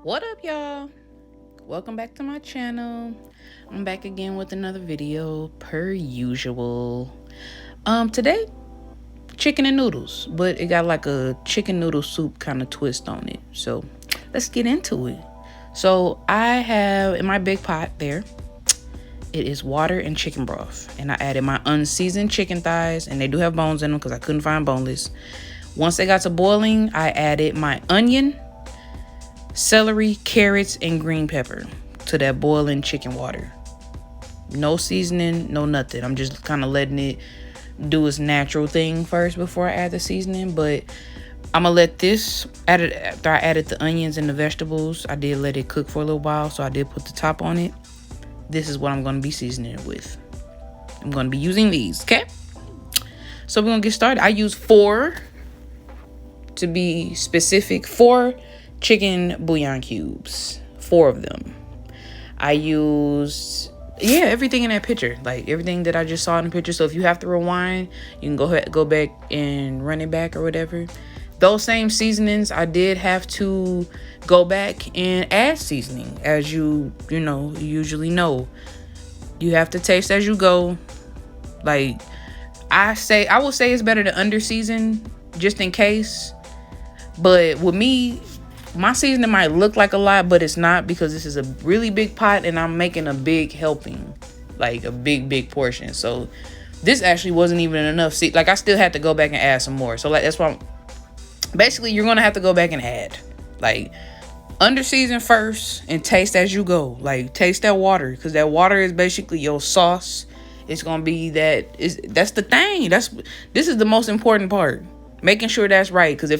What up, y'all? Welcome back to my channel. I'm back again with another video per usual. Today chicken and noodles, but it got like a chicken noodle soup kind of twist on it. So let's get into it. So I have in my big pot there, it is water and chicken broth, and I added my unseasoned chicken thighs, and they do have bones in them because I couldn't find boneless. Once they got to boiling, I added my onion, celery, carrots, and green pepper to that boiling chicken water. No seasoning, no nothing. I'm just kind of letting it do its natural thing first before I add the seasoning. But I'm gonna let this, after I added the onions and the vegetables, I did let it cook for a little while, so I did put the top on it. This is what I'm gonna be seasoning it with. I'm gonna be using these, okay? So we're gonna get started. I use 4, to be specific, 4 chicken bouillon cubes, 4 of them. I used, everything in that picture, like everything that I just saw in the picture. So if you have to rewind, you can go back and run it back or whatever. Those same seasonings, I did have to go back and add seasoning, as you usually know. You have to taste as you go. Like I will say it's better to under season just in case. But with me, my seasoning might look like a lot, but it's not, because this is a really big pot and I'm making a big helping, like a big portion. So this actually wasn't even enough. See, like I still had to go back and add some more. So like that's why basically you're gonna have to go back and add, like, under season first and taste as you go. Like taste that water, because that water is basically your sauce. It's gonna be that's the thing. This is the most important part, making sure that's right. Because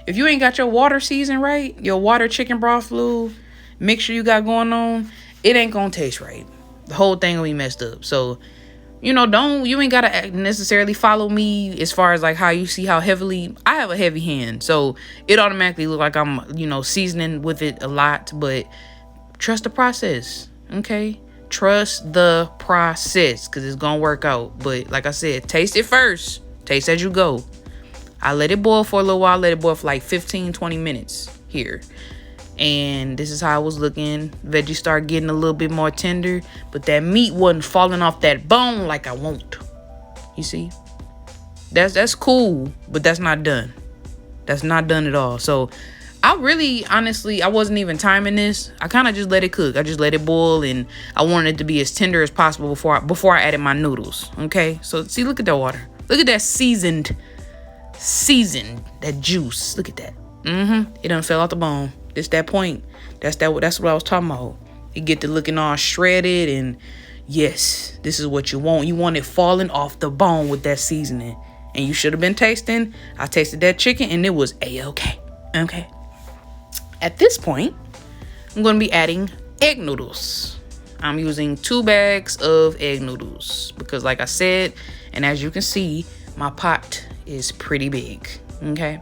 if you ain't got your water season right, your water chicken broth fluid mixture you got going on, it ain't gonna taste right. The whole thing will be messed up. So, you ain't gotta necessarily follow me as far as like how you see how heavily I have a heavy hand. So it automatically look like I'm, seasoning with it a lot, but trust the process, okay? Trust the process, because it's gonna work out. But like I said, taste it first. Taste as you go. I let it boil for a little while. Let it boil for like 15-20 minutes here. And this is how I was looking. Veggies start getting a little bit more tender, but that meat wasn't falling off that bone like I want. You see? That's cool, but that's not done. That's not done at all. So I really, honestly, I wasn't even timing this. I kind of just let it cook. I just let it boil, and I wanted it to be as tender as possible before I added my noodles. Okay? So see, look at that water. Look at that seasoned, that juice. Look at that. It done fell off the bone. It's that point. That's what I was talking about. You get to looking all shredded, and yes, this is what you want. You want it falling off the bone with that seasoning. And you should have been tasting. I tasted that chicken and it was a-okay. Okay. At this point, I'm going to be adding egg noodles. I'm using 2 bags of egg noodles because, like I said, and as you can see, my pot is pretty big. Okay.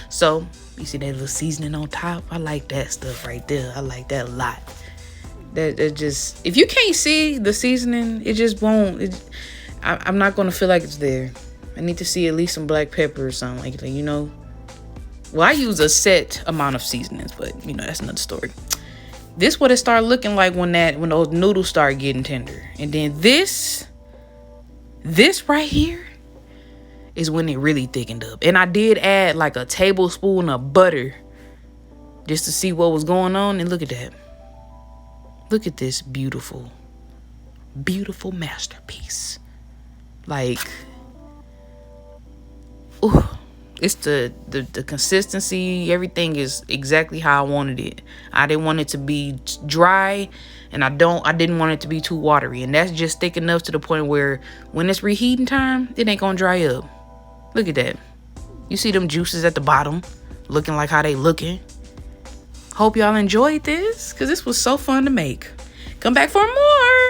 So you see that little seasoning on top? I like that stuff right there. I like that a lot. That just, if you can't see the seasoning, it just won't. I'm not gonna feel like it's there. I need to see at least some black pepper or something like that. Well, I use a set amount of seasonings, but that's another story. This what it started looking like when those noodles start getting tender, and then this right here is when it really thickened up. And I did add like a tablespoon of butter just to see what was going on. And look at that. Look at this beautiful masterpiece. Like, ooh, it's the consistency. Everything is exactly how I wanted it. I didn't want it to be dry, and I didn't want it to be too watery. And that's just thick enough to the point where when it's reheating time, it ain't gonna dry up. Look at that. You see them juices at the bottom looking like how they looking. Hope y'all enjoyed this, because this was so fun to make. Come back for more.